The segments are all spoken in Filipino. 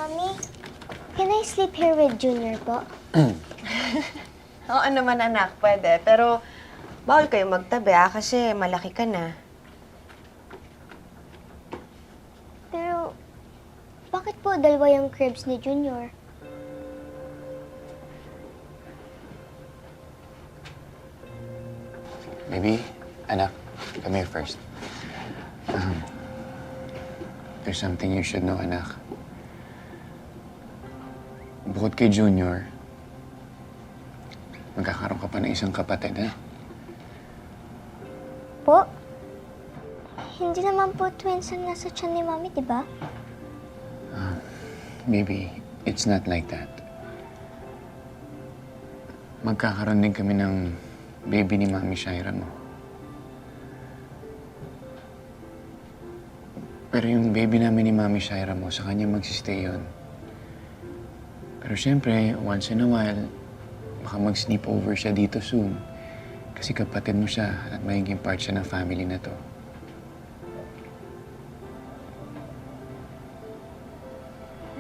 Mommy, can I sleep here with Junior po? Oo naman anak, pwede. Pero bawal kayo magtabi kasi malaki ka na. Pero, bakit po dalawa yung cribs ni Junior? Maybe, anak, come here first. There's something you should know, anak. Bukod kay Junior, magkakaroon ka pa ng isang kapatid, ha? Po? Hindi naman po twins ang nasa tiyan ni Mommy, di ba? Maybe, it's not like that. Magkakaroon din kami ng baby ni Mami Shaira mo. Pero yung baby namin ni Mami Shaira mo, sa kanya magsistay yun. Pero syempre, once in a while, baka mag-sleep over siya dito soon. Kasi kapatid mo siya at magiging part siya ng family na to.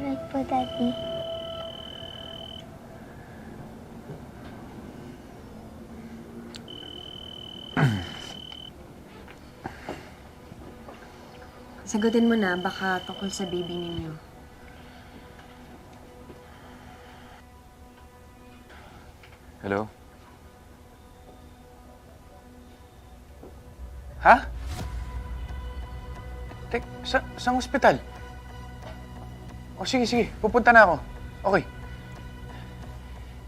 Right po, Daddy. Sagutin mo na, baka tungkol sa baby ninyo. Hello? Ha? Saan ospital? O sige, pupunta na ako. Okay.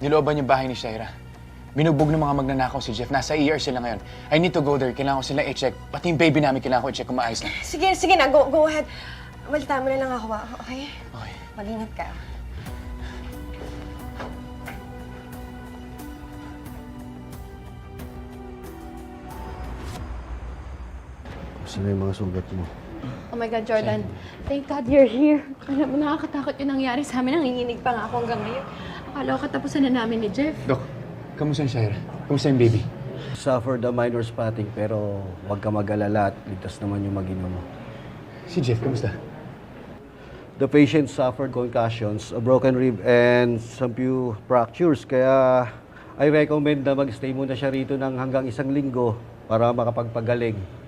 Nilooban yung bahay ni Shaira. Binugbog ng mga magnanakaw si Jeff. Nasa ER sila ngayon. I need to go there. Kailangan ko sila i-check. Pati yung baby namin kailangan ko i-check kung maayos na. Sige na, go ahead. Balitaan mo na lang ako, okay? Okay. Mag-ingat ka. Sino yung mga sugat mo? Oh my God, Jordan. Thank God you're here. Alam mo, nakakatakot yung nangyari sa amin. Nanginginig pa nga ako hanggang ngayon. Akala ko katapusan na namin ni Jeff. Dok, kamusta yung Shaira? Kamusta yung baby? Suffered a minor spotting pero huwag ka mag-alala at ligtas naman yung mag-ina mo. Si Jeff, kamusta? The patient suffered concussions, a broken rib, and some few fractures. Kaya I recommend na mag-stay muna siya rito ng hanggang 1 linggo para makapagpagaling.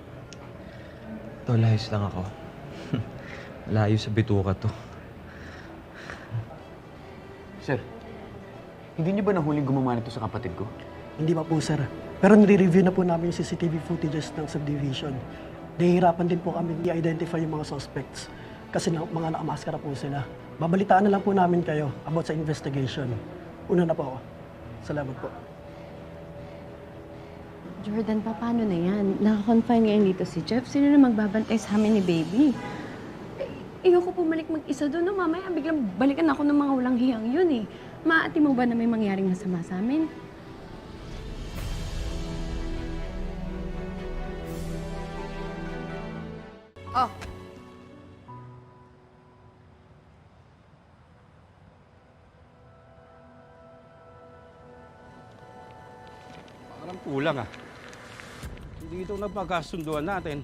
Tol, ayos lang ako. Layo sa bituka to. Sir, hindi niyo ba nahuling gumawa nito sa kapatid ko? Hindi pa po, sir. Pero nire-review na po namin yung CCTV footages ng subdivision. Nahihirapan din po kami i-identify yung mga suspects kasi mga nakamaskara po sila. Babalitaan na lang po namin kayo about sa investigation. Una na po ako. Salamat po. Jordan, paano na yan? Naka-confine ngayon dito si Jeff. Sino na magbabantay sa amin ni baby? Ayoko pumalik mag-isa doon. No? Mamaya biglang balikan ako ng mga walang hiyang yun eh. Maati mo ba na may mangyaring masama sa amin? Oh, Parang kulang ah. Hindi ito napagkasunduan natin.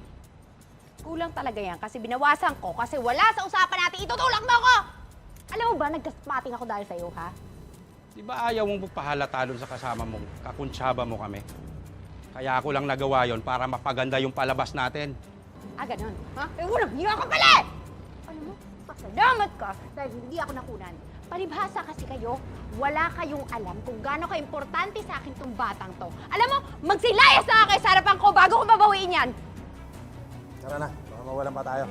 Kulang talaga yan kasi binawasan ko kasi wala sa usapan natin. Itutulak mo ako! Alam mo ba, nagkaspating ako dahil sa'yo, ha? Di ba ayaw mong pahalata doon sa kasama mong kakuntsaba mo kami? Kaya ako lang nagawa yon para mapaganda yung palabas natin. Ah, ganun. Ha? Eh, walang hiya ka pala! Alam mo, pasalamat ka dahil hindi ako nakunan. Palibhasa kasi kayo, wala kayong alam kung gaano ka-importante sa akin tong batang to. Alam mo, magsilayas na kayo sa harapan ko bago ko mabawiin yan! Tara na, baka mawalan pa tayo.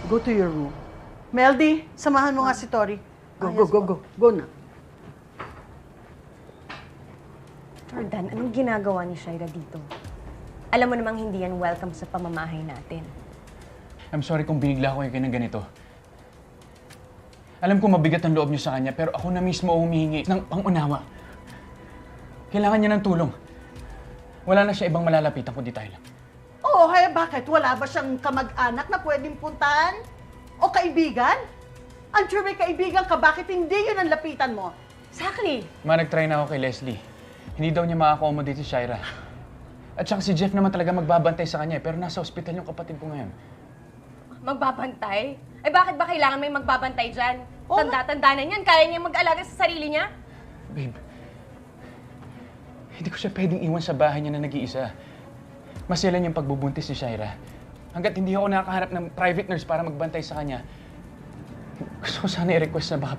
Go to your room. Meldy, samahan mo nga si Tori. Go na. Jordan, anong ginagawa ni Shaira dito? Alam mo namang hindi yan welcome sa pamamahay natin. I'm sorry kung binigla ko kayo ng ganito. Alam ko mabigat ang loob niyo sa kanya, pero ako na mismo humihingi ng pangunawa. Kailangan niya ng tulong. Wala na siya ibang malalapitan kundi tayo lang. Oo, bakit? Wala ba siyang kamag-anak na pwedeng puntahan? O kaibigan? I'm sure may kaibigan ka, bakit hindi yun ang lapitan mo? Exactly. Ma, nag-try na ako kay Leslie. Hindi daw niya maka-accommodate si Shaira. At saka si Jeff naman talaga magbabantay sa kanya pero nasa ospital yung kapatid ko ngayon. Magbabantay? Eh bakit ba kailangan may magbabantay dyan? Tanda-tanda na yan, kaya niya mag-alaga sa sarili niya? Babe, hindi ko siya pwedeng iwan sa bahay niya na nag-iisa. Maselan yung pagbubuntis ni Shaira. Hanggat hindi ako nakakahanap ng private nurse para magbantay sa kanya, gusto ko sana i-request na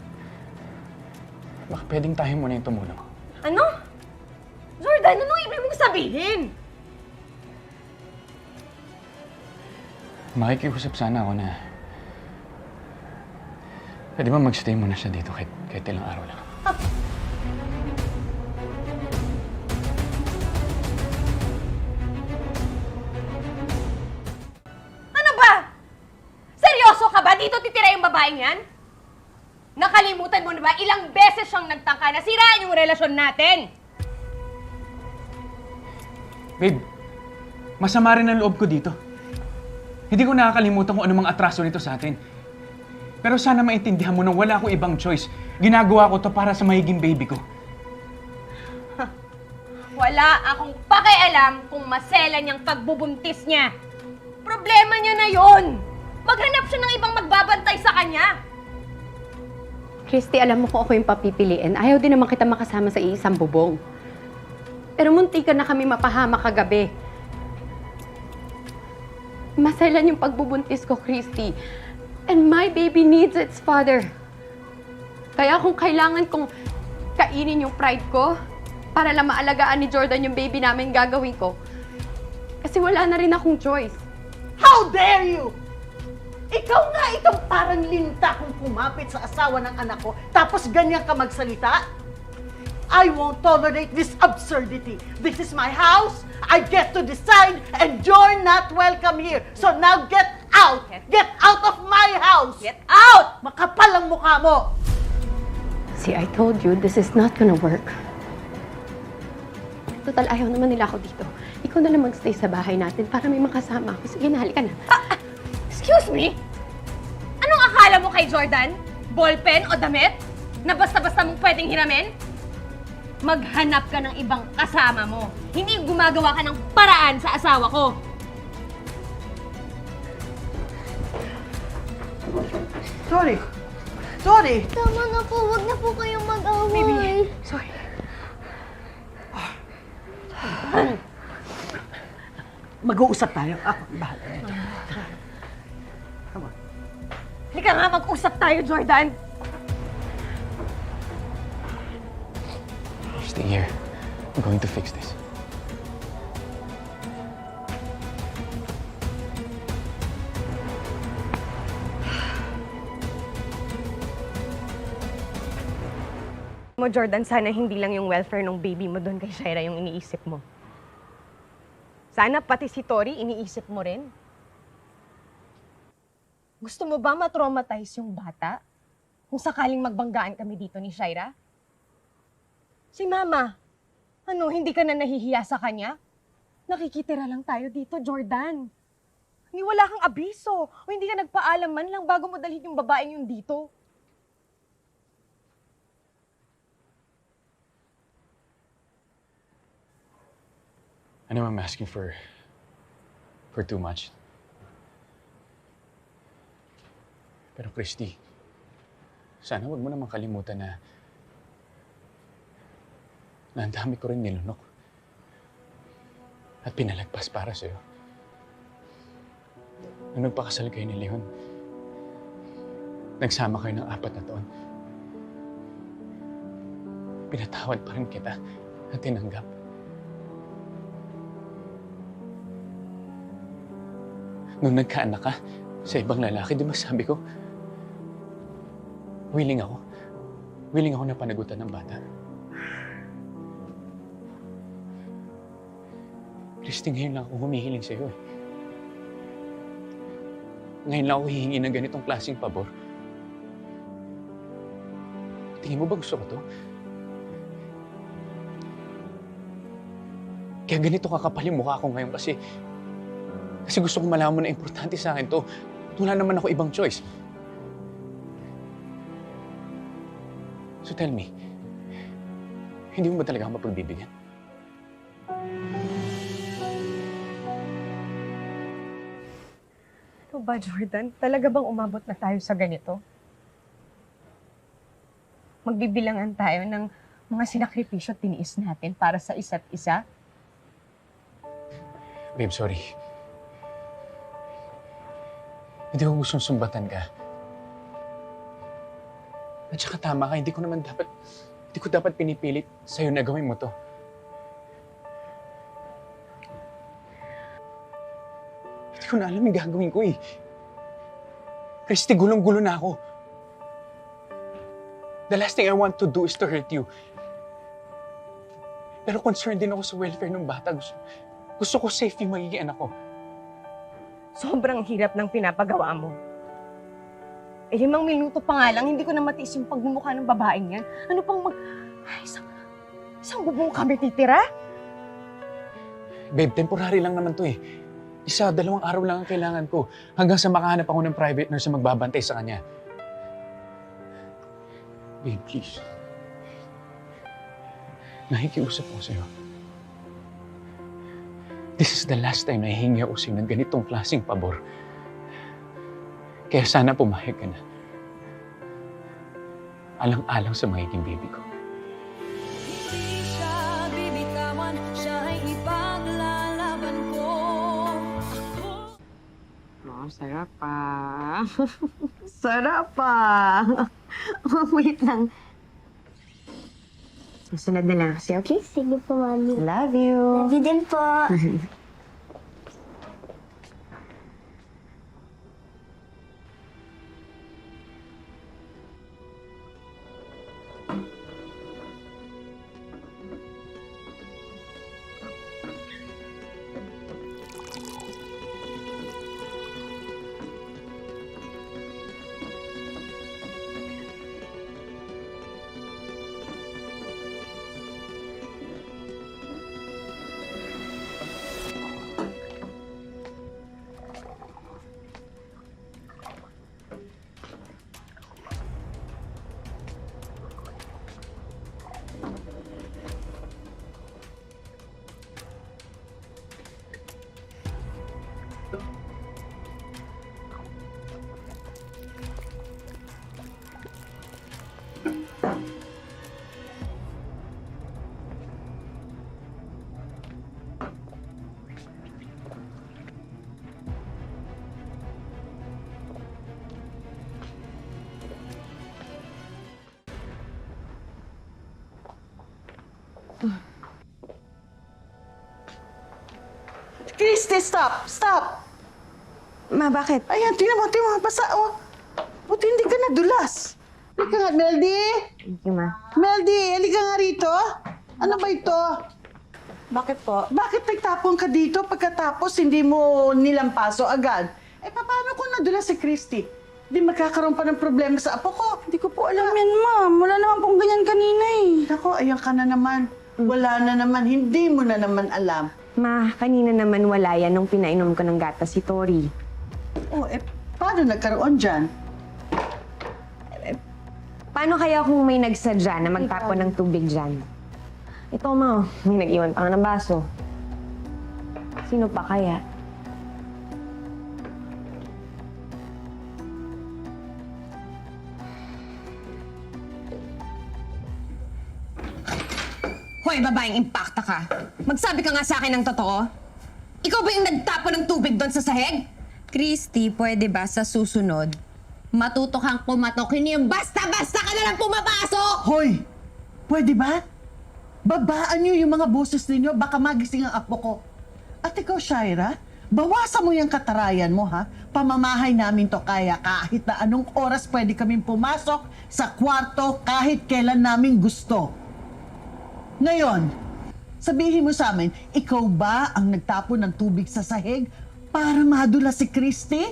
baka pwedeng tayo muna yung tumulong. Ano? Jordan, anong ibig mong sabihin? Makikiusap sana ako na pwede ba mag-stay muna siya dito kahit ilang araw lang. Ano ba? Seryoso ka ba? Dito titira yung babaeng yan? Nakalimutan mo na ba ilang beses siyang nagtangka na siraan yung relasyon natin? Babe, masama rin ang loob ko dito. Hindi ko nakakalimutan kung anong mga atraso nito sa atin. Pero sana maintindihan mo na wala akong ibang choice. Ginagawa ko to para sa mahiging baby ko. Wala akong pakialam kung maselan niyang pagbubuntis niya. Problema niya na yon. Maghanap siya ng ibang magbabantay sa kanya. Christy, alam mo kung ako yung papipiliin. Ayaw din naman kita makasama sa iisang bubong. Pero muntikan na kami mapahama kagabi. Maselan yung pagbubuntis ko, Christy. And my baby needs its father. Kaya kung kailangan kong kainin yung pride ko para lang maalagaan ni Jordan yung baby namin, gagawin ko. Kasi wala na rin akong choice. How dare you! Ikaw nga itong parang linta kung kumapit sa asawa ng anak ko, tapos ganyan ka magsalita? I won't tolerate this absurdity. This is my house. I get to decide, and you're not welcome here. So now get out! Get out of my house! Get out! Makapal ang mukha mo! See, I told you, this is not gonna work. Total, ayaw naman nila ako dito. Ikaw na lang magstay sa bahay natin para may makasama ako. Sige, halika na. Excuse me? Anong akala mo kay Jordan? Ballpen o damit? Na basta-basta mong pwedeng hiramin? Maghanap ka ng ibang kasama mo. Hindi gumagawa ka ng paraan sa asawa ko. Sorry. Sorry. Tama na po, wag na po kayong mag-away. Sorry. Mag-uusap tayo. Ako, bahala. Halika nga, mag-usap tayo, Jordan. Stay here. I'm going to fix this. Mo, Jordan, sana hindi lang yung welfare ng baby mo doon kay Shaira yung iniisip mo. Sana pati si Tori iniisip mo rin. Gusto mo ba matraumatize yung bata? Kung sakaling magbanggaan kami dito ni Shaira? Si Mama, ano, hindi ka na nahihiya sa kanya? Nakikitira lang tayo dito, Jordan. Hindi wala kang abiso o hindi ka nagpaalam man lang bago mo dalhin yung babaeng yun dito. I know I'm asking for too much. Pero Christy, sana wag mo naman kalimutan na ang dami ko rin nilunok at pinalagpas para sa'yo. Nung nagpakasal kayo ni Leon, nagsama kayo ng 4 na taon. Pinatawad pa rin kita at tinanggap. Nung nagkaanak ka sa ibang lalaki, di ba sabi ko, willing ako na panagutan ng bata. Christy, ngayon lang ako humihiling sa'yo eh. Ngayon lang ako hihingi ng ganitong klaseng pabor. Tingin mo ba gusto ko to? Kaya ganito kakapal yung mukha ko ngayon kasi gusto ko malaman mo na importante sa akin to. Wala naman ako ibang choice. So tell me, hindi mo ba talaga ako mapagbibigyan? Ano ba, Jordan? Talaga bang umabot na tayo sa ganito? Magbibilangan tayo ng mga sinakripisyo at tiniis natin para sa isa't isa? Babe, sorry. Hindi ko gustong sumbatan ka. At saka tama ka, hindi ko dapat pinipilit sa'yo na gawin mo to. Hindi ko na alam yung gagawin ko eh. Christy, gulong-gulo na ako. The last thing I want to do is to hurt you. Pero concerned din ako sa welfare ng bata. Gusto ko safe yung magiging anak ko. Sobrang hirap ng pinapagawa mo. 5 minuto pa nga lang, hindi ko na matiis yung pagmumukha ng babaeng yan. Ano pang Ay, isang bubong kami titira? Babe, temporary lang naman to eh. 1, 2 araw lang ang kailangan ko. Hanggang sa makahanap ako ng private nurse na magbabantay sa kanya. Babe, please. Nakikiusap ko sa'yo. This is the last time na hihingi ako sa'yo ng ganitong klaseng pabor. Kaya sana pumayag ka na. Alang-alang sa magiging baby ko. Hindi siya bibitawan, siya ay ipaglalaban ko. Oh, sarap pa. Sarap pa. Wait lang. Susunod na lang kasi, okay? Sige po, Mami. Love you. Love you din po. Christy, stop! Stop! Ma, bakit? Ayan, tingnan mo, basa, oh. Buti hindi ka nadulas. Halika nga, Meldy! Thank you, Ma. Meldy, halika nga rito. Ano ba ito? Bakit po? Bakit nagtapon ka dito pagkatapos hindi mo nilampaso agad? Eh, paano kung nadulas si Christy? Di magkakaroon pa ng problema sa apo ko. Hindi ko po alam yan, ma'am. Wala naman pong ganyan kanina eh. Nako, ayan ka na naman. Wala na naman, hindi mo na naman alam. Ma, kanina naman wala yan nung pinainom ko ng gatas si Tori. Oh, eh, paano nagkaroon dyan? Paano kaya kung may nagsadya na magtapon ng tubig dyan? Ito, Ma, may nag-iwan pa nga ng baso. Sino pa kaya? Hoy, babaeng impacta ka. Magsabi ka nga sa akin ng totoo. Ikaw ba yung nagtapon ng tubig doon sa sahig? Christy, pwede ba sa susunod, matuto kang pumatok, hindi yung basta-basta ka na lang pumapasok! Hoy! Pwede ba? Babaan niyo yung mga boses ninyo, baka magising ang apo ko. At ikaw, Shaira, bawasan mo yung katarayan mo, ha? Pamamahay namin to kaya kahit na anong oras pwede kaming pumasok sa kwarto kahit kailan namin gusto. Ngayon, sabihin mo sa amin, ikaw ba ang nagtapon ng tubig sa sahig para madula si Christy?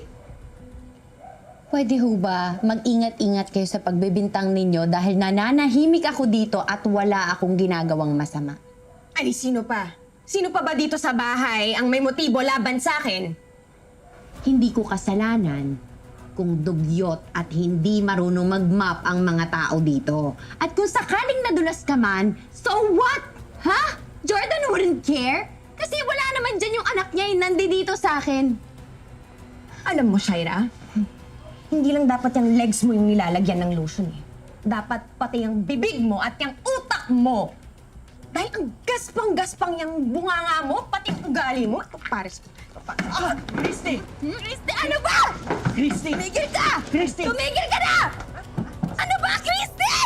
Pwede ho ba mag-ingat-ingat kayo sa pagbibintang ninyo dahil nananahimik ako dito at wala akong ginagawang masama? Ay, sino pa? Sino pa ba dito sa bahay ang may motibo laban sa akin? Hindi ko kasalanan kong dugyot at hindi marunong mag-map ang mga tao dito. At kung sakaling nadulas ka man, so what? Ha? Jordan wouldn't care? Kasi wala naman dyan yung anak niya yung nandito sa akin. Alam mo, Shaira, hindi lang dapat yung legs mo yung nilalagyan ng lotion eh. Dapat pati yung bibig mo at yung utak mo. Dahil ang gaspang-gaspang yung bunganga mo, pati yung ugali mo. Pares. Christy! Christy, ano ba? Christy! Tumigil ka! Christy! Tumigil ka na! Ano ba, Christy?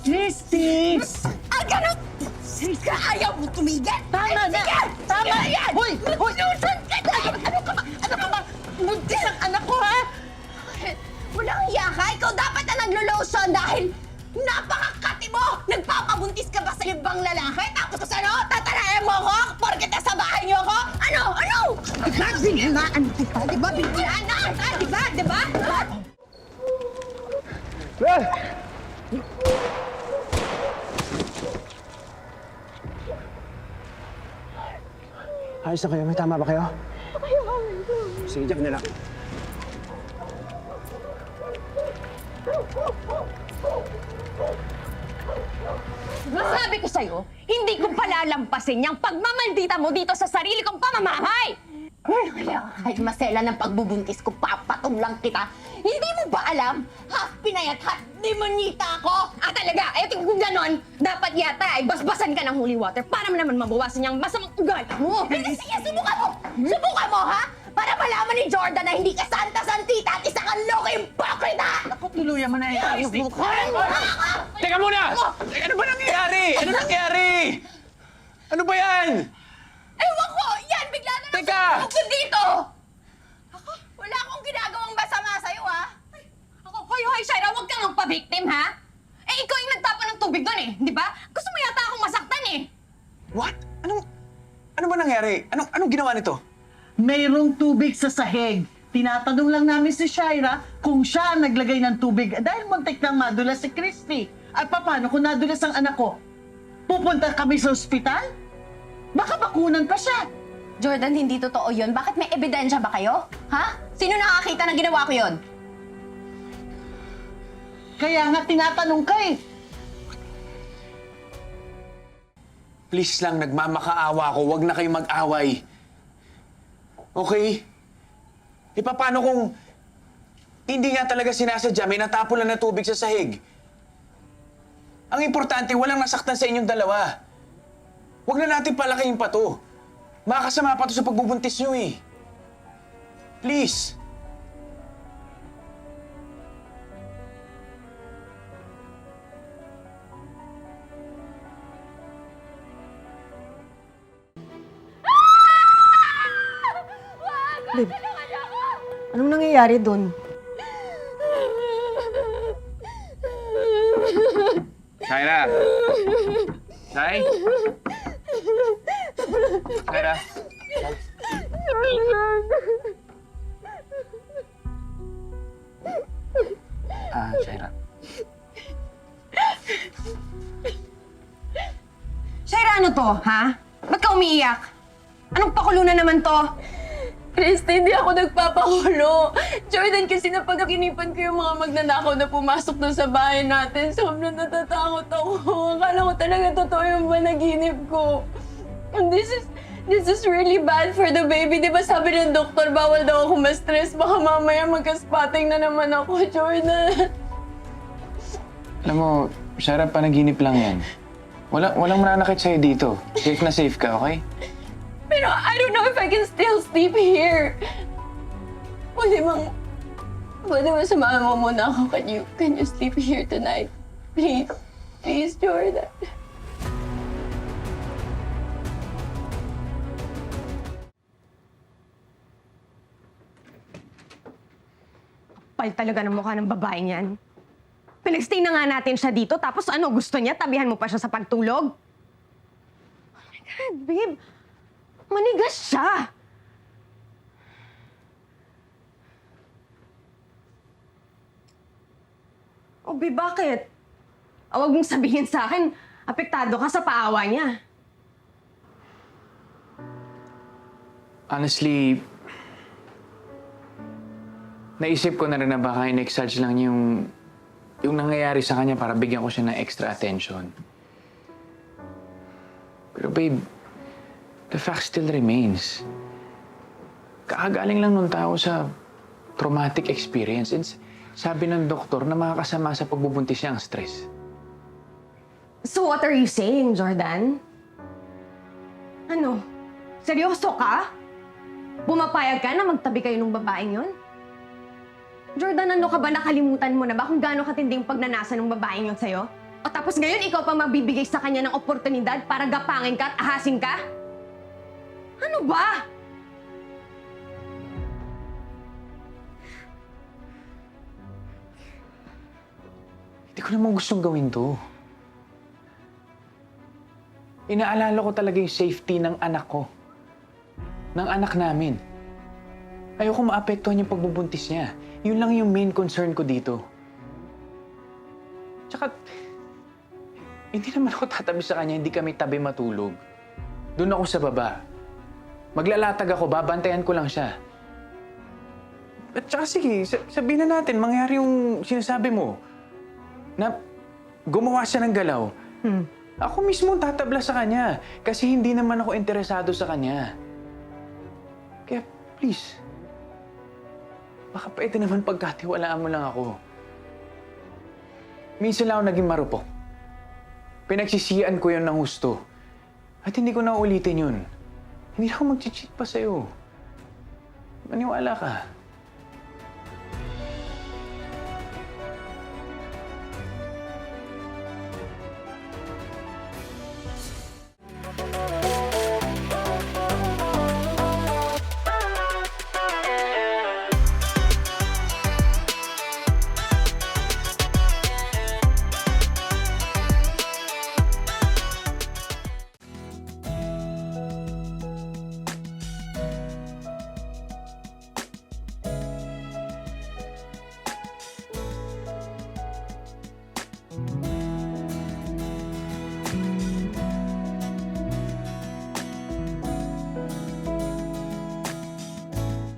Christy! Ang ganun! Ayaw mo tumigil! Tama na! Sige! Tama! Sige na yan! Hoy! Hoy! Lotion ka na! Ano ka ba? Ano ka ba? Buntis ang anak ko, ha? Walang hiya ka! Ikaw dapat na naglo-lotion dahil napakakati mo! Nagpapabuntis ka ba sa ibang lalaki? Tapos ano? Tatarayan mo ako? Porket nasa bahay niyo ako? Ano? Ano? Binilaan kita, di ba? Binilaan na! Di ba? Di ba? Ayos na kayo? May tama ba kayo? Sige, Jack na lang. Masabi ko sa'yo, hindi ko palalampasin yung pagmamaldita mo dito sa sarili kong pamamahay! Kahit masela ng pagbubuntis ko, papatong lang kita. Hindi mo ba alam? Half Pinay at half demonita ako! Ah, talaga? Eh, kung ganon, dapat yata ay basbasan ka ng holy water para naman mabawasan yung masamang ugali mo! Sige, subukan mo! Subukan mo, ha? Para malaman ni Jordan na hindi ka santa-santita at isa kang loko hypocrite! Ako, tuluyan mo na yan. Teka muna! Ano ba nangyayari? Ano nangyayari? Ano ba yan? Ewan ko! Yan! Bigla na lang Teka! sumugod dito! Ako, wala akong ginagawang masama sa'yo, ha? Ay, ako, hoy, Shaira, huwag kang magpa-victim, ha? Eh, ikaw yung nagtapon ng tubig doon, eh. Di ba? Gusto mo yata akong masaktan, eh. What? Ano ba nangyari? Anong ginawa nito? Mayroong tubig sa sahig. Tinatanong lang namin si Shaira kung siya ang naglagay ng tubig dahil muntik nang madulas si Christy. At paano kung nadulas ang anak ko? Pupunta kami sa ospital? Baka bakunan pa siya. Jordan, hindi totoo yun. Bakit may ebidensya ba kayo? Ha? Sino nakakita na ginawa ko yun? Kaya nga tinatanong ka eh. Please lang, nagmamakaawa ako. Huwag na kayong mag-away. Okay? E paano kung hindi nga talaga sinasadya, may natapon lang na tubig sa sahig? Ang importante, walang nasaktan sa inyong dalawa. Huwag na natin palakihin pa to. Makakasama pa to sa pagbubuntis nyo eh. Please. Babe, anong nangyayari doon? Shaira! Shay? Shaira? Shaira. Shaira, ano to, ha? Ba't ka umiiyak? Anong pakulo na naman to? Christy, hindi ako nagpapakulo. Jordan, kasi napagakinipan ko yung mga magnanakaw na pumasok doon sa bahay natin. Sobrang natatakot ako. Akala ko talaga totoo yung panaginip ko. And this is really bad for the baby. Di ba sabi ng doktor, bawal daw ako ma-stress. Baka mamaya magka-spotting na naman ako, Jordan. Alam mo, Shaira, panaginip lang yan. Walang mananakit sa'yo dito. Safe na safe ka, okay? Pero I don't know if I can still sleep here. Pwede bang samahan mo muna ako? Can you sleep here tonight? Please. Please, Jordan. Kapal talaga ng mukha ng babaeng yan. Pinagstay na nga natin siya dito, tapos ano, gusto niya? Tabihan mo pa siya sa pagtulog? Oh my God, babe. Manigas siya! O, babe, bakit? Huwag mong sabihin sa akin, apektado ka sa paawa niya. Honestly, naisip ko na rin na baka in-exage lang niya yung nangyayari sa kanya para bigyan ko siya ng extra attention. Pero babe, the fact still remains. Kakagaling lang nung tao sa traumatic experience. And sabi ng doktor na makakasama sa pagbubuntis niya ang stress. So what are you saying, Jordan? Ano? Seryoso ka? Pumapayag ka na magtabi kayo ng babaeng yon? Jordan, ano ka ba? Nakalimutan mo na ba kung gaano katindi yung pagnanasa ng babaeng yon sa'yo? O tapos ngayon, ikaw pa magbibigay sa kanya ng oportunidad para gapangin ka at ahasin ka? Ano ba? Hindi ko naman gustong gawin to. Inaalala ko talaga yung safety ng anak ko. Ng anak namin. Ayoko maapektuhan yung pagbubuntis niya. Yun lang yung main concern ko dito. Tsaka, hindi naman ako tatabi sa kanya, hindi kami tabi matulog. Doon ako sa baba. Maglalatag ako, babantayan ko lang siya. At tsaka sige, sabihin na natin, mangyari yung sinasabi mo. Na gumawa siya ng galaw. Ako mismo ang tatabla sa kanya. Kasi hindi naman ako interesado sa kanya. Kaya please, baka pwede naman pagkatiwalaan mo lang ako. Minsan lang ako naging marupok. Pinagsisiyan ko yun ng husto. At hindi ko na ulitin yun. Hindi ako mag-cheat pa sa'yo. Maniwala ka.